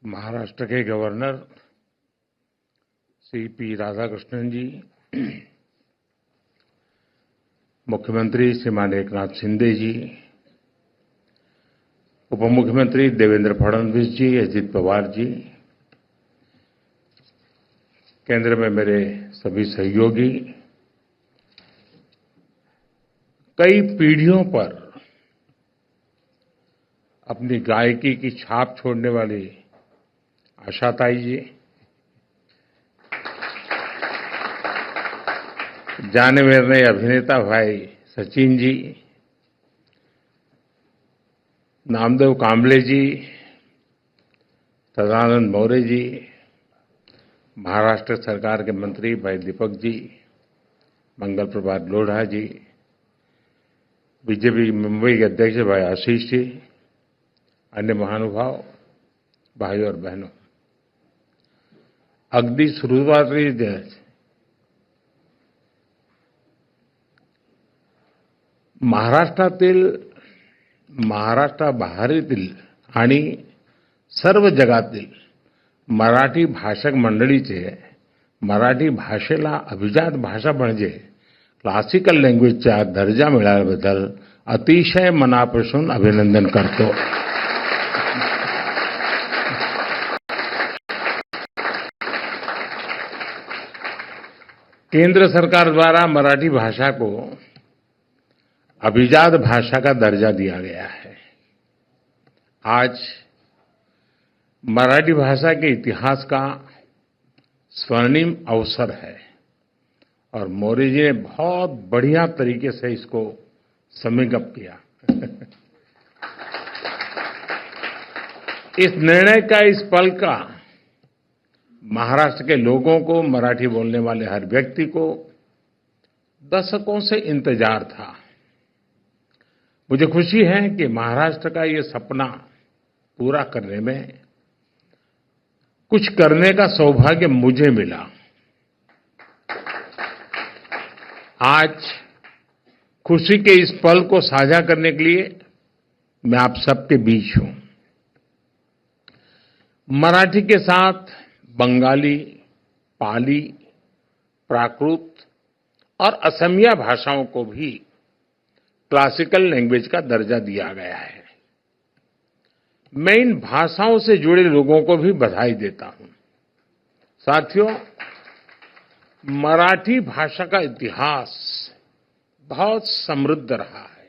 महाराष्ट्र के governor Shri P Radhakrishnan जी, मुख्यमंत्री श्रीमान एकनाथ शिंदे जी, उप मुख्यमंत्री देवेंद्र फडणवीस जी, अजित पवार जी, केंद्र में मेरे सभी सहयोगी, कई पीढ़ियों पर अपनी गायकी की छाप छोड़ने वाली आशाताई जी, जाने माने अभिनेता भाई सचिन जी, नामदेव कांबले जी, सदानंद मौर्य जी, महाराष्ट्र सरकार के मंत्री भाई दीपक जी, मंगल प्रभात लोढ़ा जी, बीजेपी मुंबई के अध्यक्ष भाई आशीष जी, अन्य महानुभाव भाई और बहनों, अगदी सुरुवातीला महाराष्ट्राबाहेरील आणि सर्व जगातील मराठी भाषक मंडळीचे मराठी भाषेला अभिजात भाषा म्हणजे क्लासिकल लँग्वेजचा दर्जा मिळाल्याबद्दल अतिशय मनापासून अभिनंदन करतो. केंद्र सरकार द्वारा मराठी भाषा को अभिजात भाषा का दर्जा दिया गया है. आज मराठी भाषा के इतिहास का स्वर्णिम अवसर है और मौर्य जी ने बहुत बढ़िया तरीके से इसको समेकअप किया. इस निर्णय का, इस पल का महाराष्ट्र के लोगों को, मराठी बोलने वाले हर व्यक्ति को दशकों से इंतजार था. मुझे खुशी है कि महाराष्ट्र का ये सपना पूरा करने में कुछ करने का सौभाग्य मुझे मिला. आज खुशी के इस पल को साझा करने के लिए मैं आप सबके बीच हूं. मराठी के साथ बंगाली, पाली, प्राकृत और असमिया भाषाओं को भी क्लासिकल लैंग्वेज का दर्जा दिया गया है. मैं इन भाषाओं से जुड़े लोगों को भी बधाई देता हूं. साथियों, मराठी भाषा का इतिहास बहुत समृद्ध रहा है.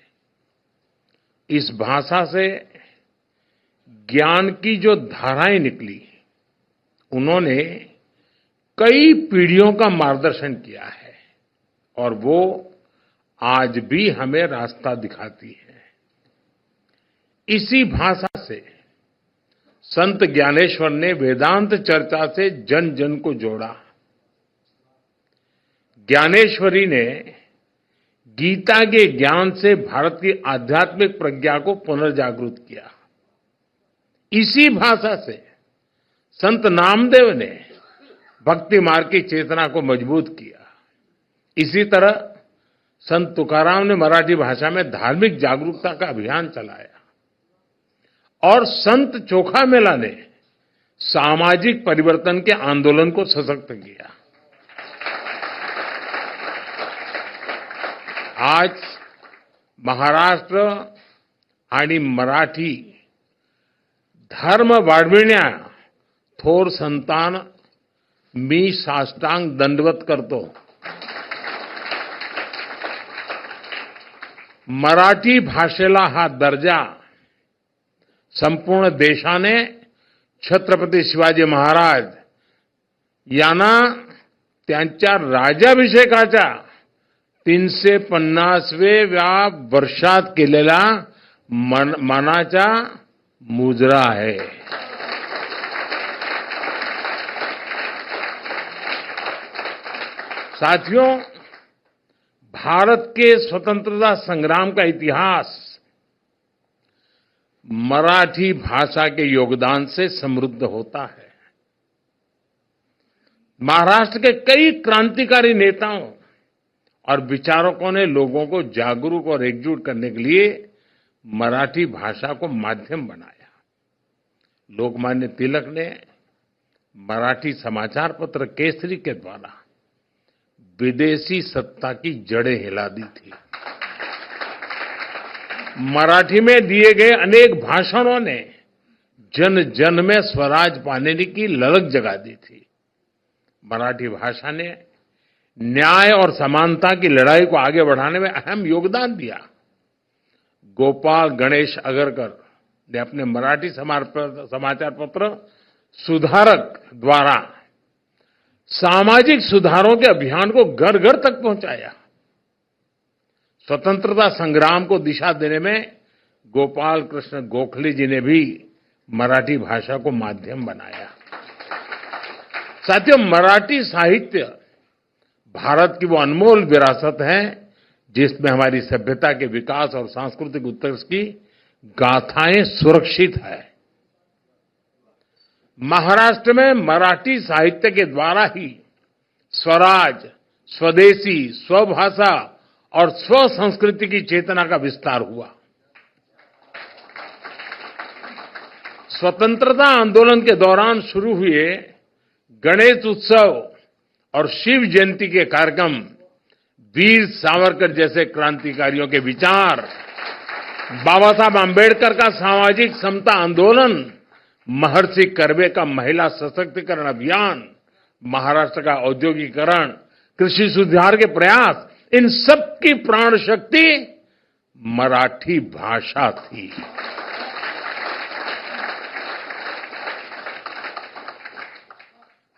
इस भाषा से ज्ञान की जो धाराएं निकली, उन्होंने कई पीढ़ियों का मार्गदर्शन किया है और वो आज भी हमें रास्ता दिखाती है. इसी भाषा से संत ज्ञानेश्वर ने वेदांत चर्चा से जन जन को जोड़ा. ज्ञानेश्वरी ने गीता के ज्ञान से भारत की आध्यात्मिक प्रज्ञा को पुनर्जागृत किया. इसी भाषा से संत नामदेव ने भक्ति मार्ग की चेतना को मजबूत किया. इसी तरह संत तुकाराम ने मराठी भाषा में धार्मिक जागरूकता का अभियान चलाया और संत चोखा मेला ने सामाजिक परिवर्तन के आंदोलन को सशक्त किया. आज महाराष्ट्र आणि मराठी धर्म वाढविण्या थोर संतान मी साष्टांग दंडवत करतो. मराठी भाषेला हा दर्जा संपूर्ण देशाने छत्रपती शिवाजी महाराज यांना त्यांच्या राज्याभिषेकाच्या 350व्या वर्षात केलेला मानाचा मुजरा आहे. साथियों, भारत के स्वतंत्रता संग्राम का इतिहास मराठी भाषा के योगदान से समृद्ध होता है. महाराष्ट्र के कई क्रांतिकारी नेताओं और विचारकों ने लोगों को जागरूक और एकजुट करने के लिए मराठी भाषा को माध्यम बनाया. लोकमान्य तिलक ने मराठी समाचार पत्र केसरी के द्वारा विदेशी सत्ता की जड़ें हिला दी थी। मराठी में दिए गए अनेक भाषणों ने जन जन में स्वराज पाने की ललक जगा दी थी। मराठी भाषा ने न्याय और समानता की लड़ाई को आगे बढ़ाने में अहम योगदान दिया। गोपाल गणेश अगरकर ने अपने मराठी समाचार पत्र सुधारक द्वारा सामाजिक सुधारों के अभियान को घर घर तक पहुंचाया। स्वतंत्रता संग्राम को दिशा देने में गोपाल कृष्ण गोखले जी ने भी मराठी भाषा को माध्यम बनाया। साथियों, मराठी साहित्य भारत की वो अनमोल विरासत है जिसमें हमारी सभ्यता के विकास और सांस्कृतिक उत्कर्ष की गाथाएं सुरक्षित है। महाराष्ट्र में मराठी साहित्य के द्वारा ही स्वराज, स्वदेशी, स्वभाषा और स्व संस्कृति की चेतना का विस्तार हुआ। स्वतंत्रता आंदोलन के दौरान शुरू हुए गणेश उत्सव और शिव जयंती के कार्यक्रम वीर सावरकर जैसे क्रांतिकारियों के विचार, बाबा साहब आंबेडकर का सामाजिक समता आंदोलन, महर्षि कर्वे का महिला सशक्तिकरण अभियान, महाराष्ट्र का औद्योगिकरण, कृषि सुधार के प्रयास, इन सब की प्राण शक्ति मराठी भाषा थी।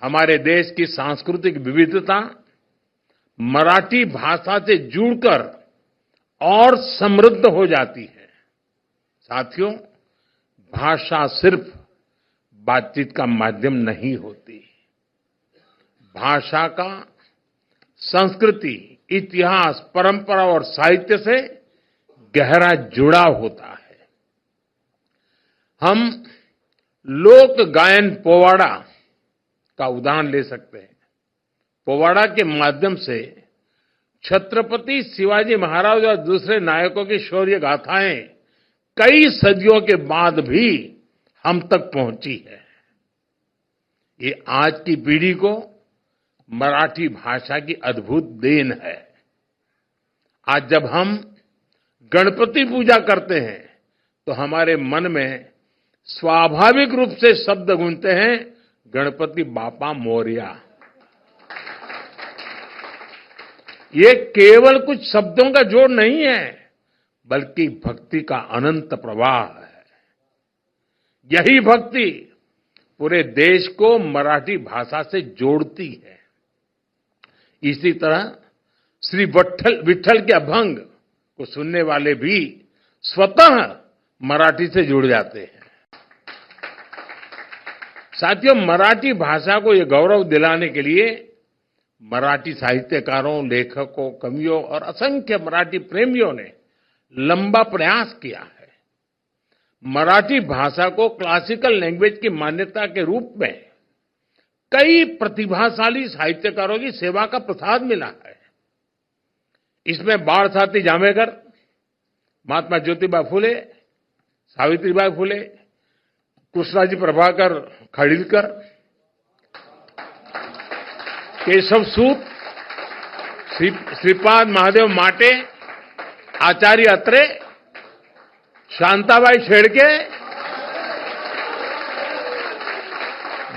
हमारे देश की सांस्कृतिक विविधता मराठी भाषा से जुड़कर और समृद्ध हो जाती है। साथियों, भाषा सिर्फ बातचीत का माध्यम नहीं होती। भाषा का संस्कृति, इतिहास, परंपरा और साहित्य से गहरा जुड़ाव होता है। हम लोक गायन पोवाड़ा का उदाहरण ले सकते हैं। पोवाड़ा के माध्यम से छत्रपति शिवाजी महाराज और दूसरे नायकों की शौर्य गाथाएं कई सदियों के बाद भी हम तक पहुंची है। ये आज की पीढ़ी को मराठी भाषा की अद्भुत देन है। आज जब हम गणपति पूजा करते हैं तो हमारे मन में स्वाभाविक रूप से शब्द गूंजते हैं, गणपति बापा मोरया। ये केवल कुछ शब्दों का जोड़ नहीं है, बल्कि भक्ति का अनंत प्रवाह है। यही भक्ति पूरे देश को मराठी भाषा से जोड़ती है। इसी तरह श्री विट्ठल के अभंग को सुनने वाले भी स्वतः मराठी से जुड़ जाते हैं। साथियों, मराठी भाषा को यह गौरव दिलाने के लिए मराठी साहित्यकारों, लेखकों, कवियों और असंख्य मराठी प्रेमियों ने लंबा प्रयास किया है। मराठी भाषा को क्लासिकल लैंग्वेज की मान्यता के रूप में कई प्रतिभाशाली साहित्यकारों की सेवा का प्रसाद मिला है। इसमें बाळ साथी जांभेकर, महात्मा ज्योतिबा फुले, सावित्रीबाई फुले, कृष्णाजी प्रभाकर खाडिलकर, केशव सूत, श्रीपाद महादेव माटे, आचार्य अत्रे, शांताबाई शेडके,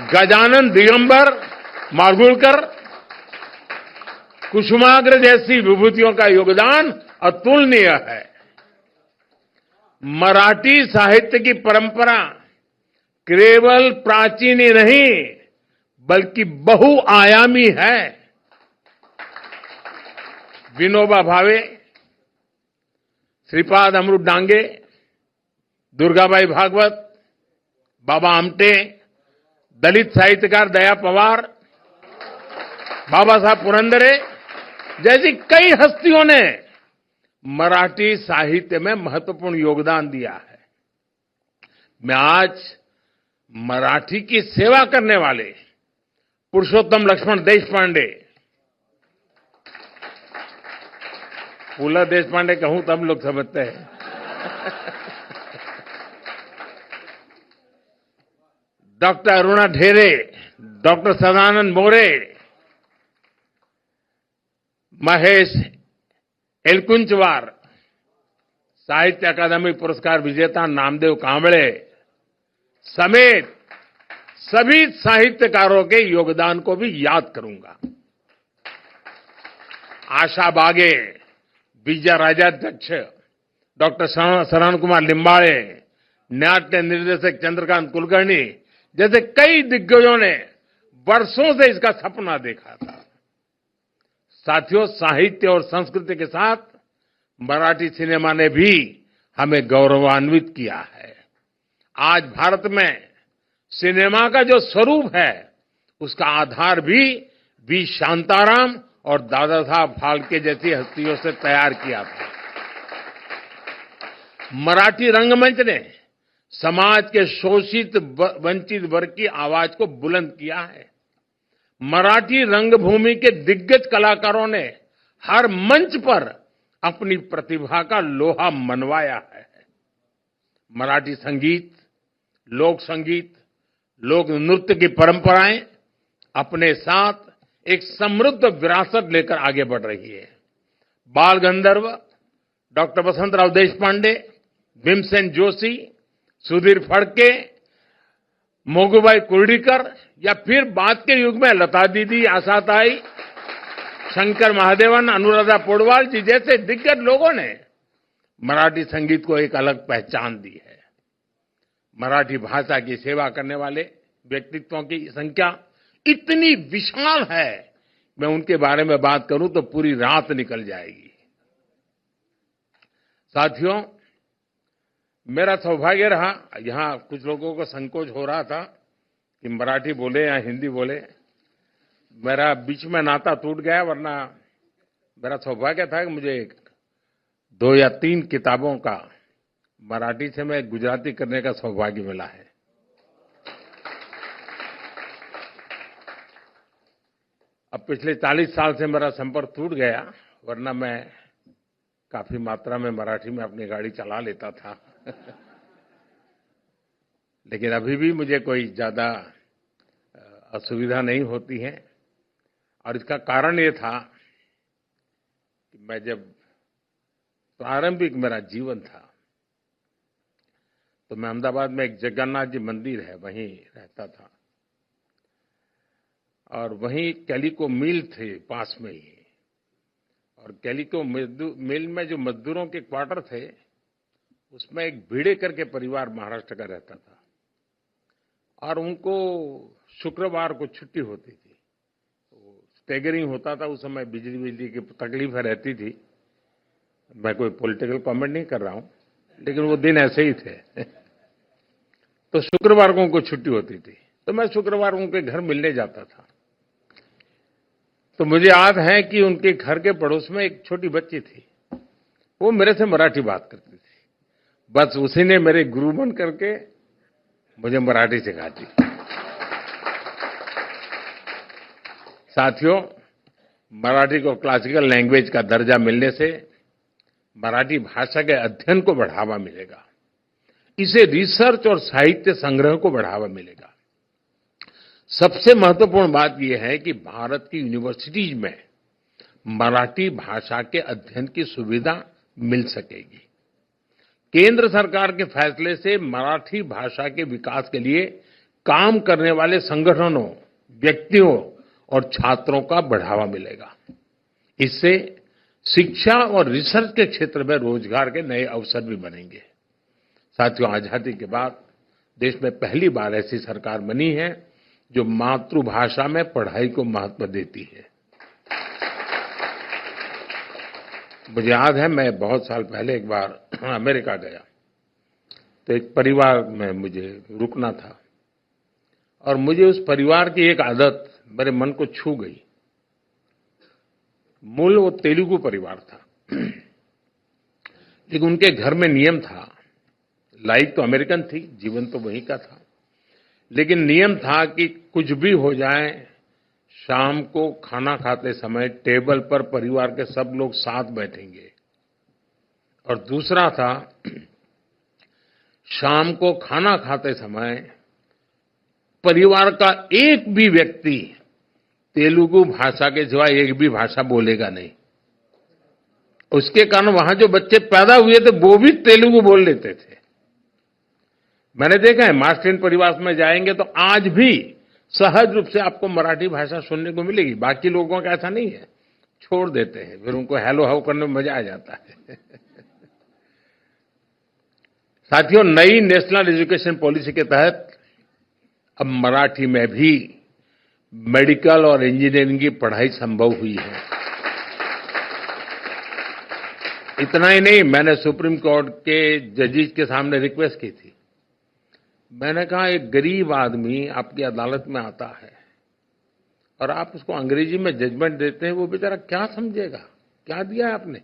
गजानन दिगंबर माडगूळकर, कुसुमाग्र जैसी विभूतियों का योगदान अतुलनीय है। मराठी साहित्य की परंपरा केवल प्राचीन ही नहीं बल्कि बहुआयामी है। विनोबा भावे, श्रीपाद अमृत डांगे, दुर्गाबाई भागवत, बाबा आमटे, दलित साहित्यकार दया पवार, बाबा साहब पुरंदरे जैसी कई हस्तियों ने मराठी साहित्य में महत्वपूर्ण योगदान दिया है। मैं आज मराठी की सेवा करने वाले पुरुषोत्तम लक्ष्मण देशपांडे, पुला देशपांडे कहूं तब लोग समझते हैं, डॉक्टर अरुणा ढेरे, डॉक्टर सदानंद मोरे, महेश एलकुंचवार, साहित्य अकादमी पुरस्कार विजेता नामदेव कांबळे समेत सभी साहित्यकारों के योगदान को भी याद करूंगा। आशा बागे, विजय राजाध्यक्ष, डॉक्टर शरण कुमार लिंबाळे, नाट्य निर्देशक चंद्रकांत कुलकर्णी जैसे कई दिग्गजों ने वर्षों से इसका सपना देखा था। साथियों, साहित्य और संस्कृति के साथ मराठी सिनेमा ने भी हमें गौरवान्वित किया है। आज भारत में सिनेमा का जो स्वरूप है, उसका आधार भी वी शांताराम और दादा साहब फाल्के जैसी हस्तियों से तैयार किया था। मराठी रंगमंच ने समाज के शोषित वंचित वर्ग की आवाज को बुलंद किया है। मराठी रंगभूमि के दिग्गज कलाकारों ने हर मंच पर अपनी प्रतिभा का लोहा मनवाया है। मराठी संगीत, लोक संगीत, लोक नृत्य की परंपराएं अपने साथ एक समृद्ध विरासत लेकर आगे बढ़ रही है। बाल गंधर्व डॉक्टर वसंतराव देशपांडे, भीमसेन जोशी, सुधीर फडके, मोगूबाई कुर्डीकर या फिर बाद के युग में लता दीदी, आशाताई, शंकर महादेवन, अनुराधा पौडवाल जी जैसे दिग्गज लोगों ने मराठी संगीत को एक अलग पहचान दी है। मराठी भाषा की सेवा करने वाले व्यक्तित्वों की संख्या इतनी विशाल है, मैं उनके बारे में बात करूं तो पूरी रात निकल जाएगी। साथियों, मेरा सौभाग्य रहा, यहां कुछ लोगों को संकोच हो रहा था कि मराठी बोले या हिंदी बोले। मेरा बीच में नाता टूट गया, वरना मेरा सौभाग्य था कि मुझे 2 या 3 किताबों का मराठी से मैं गुजराती करने का सौभाग्य मिला है। अब पिछले 40 साल से मेरा संपर्क टूट गया, वरना मैं काफी मात्रा में मराठी में अपनी गाड़ी चला लेता था। लेकिन अभी भी मुझे कोई ज्यादा असुविधा नहीं होती है, और इसका कारण ये था कि मैं जब प्रारंभिक मेरा जीवन था तो मैं अहमदाबाद में एक जगन्नाथ जी मंदिर है, वहीं रहता था, और वहीं कैलिको मिल थे पास में ही, और कैलिको मिल में जो मजदूरों के क्वार्टर थे, उसमें एक भिड़ेकर के परिवार महाराष्ट्र का रहता था, और उनको शुक्रवार को छुट्टी होती थी। तो स्टैगरिंग होता था उस समय, बिजली की तकलीफ रहती थी। मैं कोई पॉलिटिकल कमेंट नहीं कर रहा हूं, लेकिन वो दिन ऐसे ही थे। तो शुक्रवार को उनको छुट्टी होती थी, तो मैं शुक्रवार उनके घर मिलने जाता था। तो मुझे याद है कि उनके घर के पड़ोस में एक छोटी बच्ची थी, वो मेरे से मराठी बात करती थी। बस उसी ने मेरे गुरु बन करके मुझे मराठी सिखा दी। साथियों, मराठी को क्लासिकल लैंग्वेज का दर्जा मिलने से मराठी भाषा के अध्ययन को बढ़ावा मिलेगा, इसे रिसर्च और साहित्य संग्रह को बढ़ावा मिलेगा। सबसे महत्वपूर्ण बात यह है कि भारत की यूनिवर्सिटीज में मराठी भाषा के अध्ययन की सुविधा मिल सकेगी। केंद्र सरकार के फैसले से मराठी भाषा के विकास के लिए काम करने वाले संगठनों, व्यक्तियों और छात्रों का बढ़ावा मिलेगा। इससे शिक्षा और रिसर्च के क्षेत्र में रोजगार के नए अवसर भी बनेंगे। साथियों, आजादी के बाद देश में पहली बार ऐसी सरकार बनी है जो मातृभाषा में पढ़ाई को महत्व देती है। मुझे याद है, मैं बहुत साल पहले एक बार अमेरिका गया, तो एक परिवार में मुझे रुकना था, और मुझे उस परिवार की एक आदत मेरे मन को छू गई। मूल वो तेलुगु परिवार था, लेकिन उनके घर में नियम था, लाइफ तो अमेरिकन थी, जीवन तो वहीं का था, लेकिन नियम था कि कुछ भी हो जाए, शाम को खाना खाते समय टेबल पर परिवार के सब लोग साथ बैठेंगे। और दूसरा था, शाम को खाना खाते समय परिवार का एक भी व्यक्ति तेलुगु भाषा के सिवाय एक भी भाषा बोलेगा नहीं। उसके कारण वहां जो बच्चे पैदा हुए थे वो भी तेलुगु बोल लेते थे। मैंने देखा है महाराष्ट्रीयन परिवार में जाएंगे तो आज भी सहज रूप से आपको मराठी भाषा सुनने को मिलेगी। बाकी लोगों का ऐसा नहीं है, छोड़ देते हैं, फिर उनको हेलो हाउ करने में मजा आ जाता है। साथियों, नई नेशनल एजुकेशन पॉलिसी के तहत अब मराठी में भी मेडिकल और इंजीनियरिंग की पढ़ाई संभव हुई है। इतना ही नहीं, मैंने सुप्रीम कोर्ट के जजेस के सामने रिक्वेस्ट की थी। मैंने कहा एक गरीब आदमी आपकी अदालत में आता है और आप उसको अंग्रेजी में जजमेंट देते हैं, वो बेचारा क्या समझेगा, क्या दिया है आपने।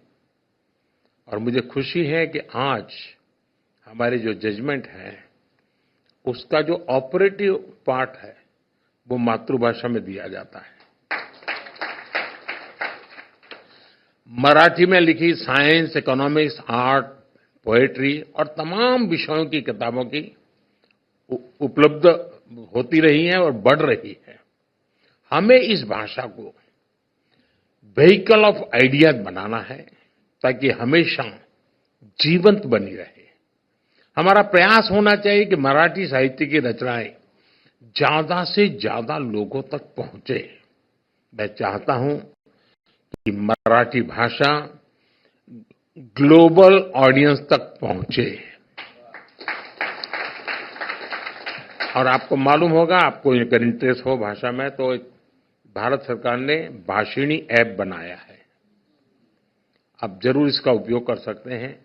और मुझे खुशी है कि आज हमारे जो जजमेंट है उसका जो ऑपरेटिव पार्ट है वो मातृभाषा में दिया जाता है। मराठी में लिखी साइंस, इकोनॉमिक्स, आर्ट, पोएट्री और तमाम विषयों की किताबों की उपलब्ध होती रही है और बढ़ रही है। हमें इस भाषा को व्हीकल ऑफ आइडियाज बनाना है ताकि हमेशा जीवंत बनी रहे। हमारा प्रयास होना चाहिए कि मराठी साहित्य की रचनाएं ज्यादा से ज्यादा लोगों तक पहुंचे। मैं चाहता हूं कि मराठी भाषा ग्लोबल ऑडियंस तक पहुंचे। और आपको मालूम होगा, आपको अगर इंटरेस्ट हो भाषा में, तो भारत सरकार ने भाषिणी ऐप बनाया है। आप जरूर इसका उपयोग कर सकते हैं।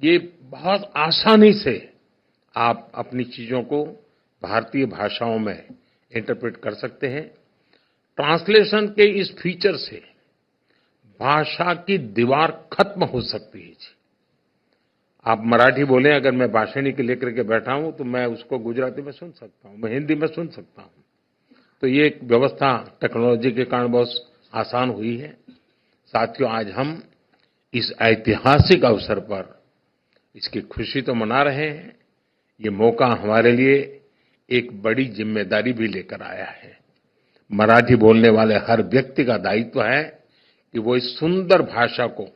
ये बहुत आसानी से आप अपनी चीजों को भारतीय भाषाओं में इंटरप्रेट कर सकते हैं। ट्रांसलेशन के इस फीचर से भाषा की दीवार खत्म हो सकती है। आप मराठी बोलें, अगर मैं भाषिणी के लेकर के बैठा हूं तो मैं उसको गुजराती में सुन सकता हूं, मैं हिंदी में सुन सकता हूं। तो ये एक व्यवस्था टेक्नोलॉजी के कारण बहुत आसान हुई है। साथियों, आज हम इस ऐतिहासिक अवसर पर इसकी खुशी तो मना रहे हैं, ये मौका हमारे लिए एक बड़ी जिम्मेदारी भी लेकर आया है। मराठी बोलने वाले हर व्यक्ति का दायित्व है कि वो इस सुंदर भाषा को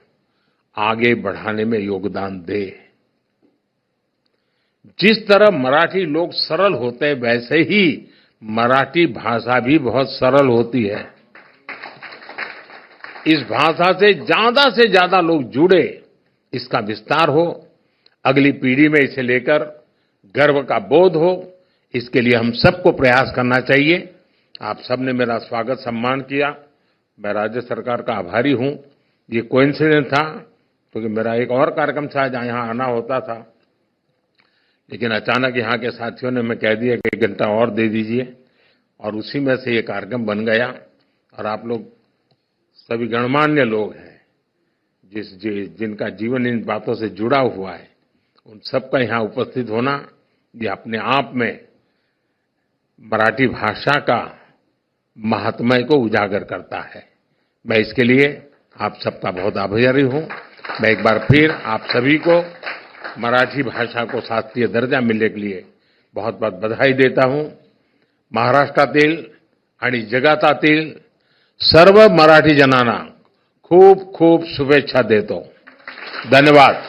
आगे बढ़ाने में योगदान दे। जिस तरह मराठी लोग सरल होते हैं, वैसे ही मराठी भाषा भी बहुत सरल होती है। इस भाषा से ज्यादा लोग जुड़े, इसका विस्तार हो, अगली पीढ़ी में इसे लेकर गर्व का बोध हो, इसके लिए हम सबको प्रयास करना चाहिए। आप सबने मेरा स्वागत सम्मान किया, मैं राज्य सरकार का आभारी हूं। ये कोइंसिडेंस था क्योंकि मेरा एक और कार्यक्रम था जहां यहां आना होता था, लेकिन अचानक यहाँ के साथियों ने मैं कह दिया कि 1 घंटा और दे दीजिए, और उसी में से ये कार्यक्रम बन गया। और आप लोग सभी गणमान्य लोग हैं जिनका जीवन इन बातों से जुड़ा हुआ है, उन सबका यहाँ उपस्थित होना ये अपने आप में मराठी भाषा का महात्म्य को उजागर करता है। मैं इसके लिए आप सबका बहुत आभारी हूं। मैं एक बार फिर आप सभी को मराठी भाषा को शास्त्रीय दर्जा मिलने के लिए बहुत बहुत बधाई देता हूं। महाराष्ट्रातील आणि जगातील सर्व मराठी जनांना खूप खूप शुभेच्छा देतो। धन्यवाद।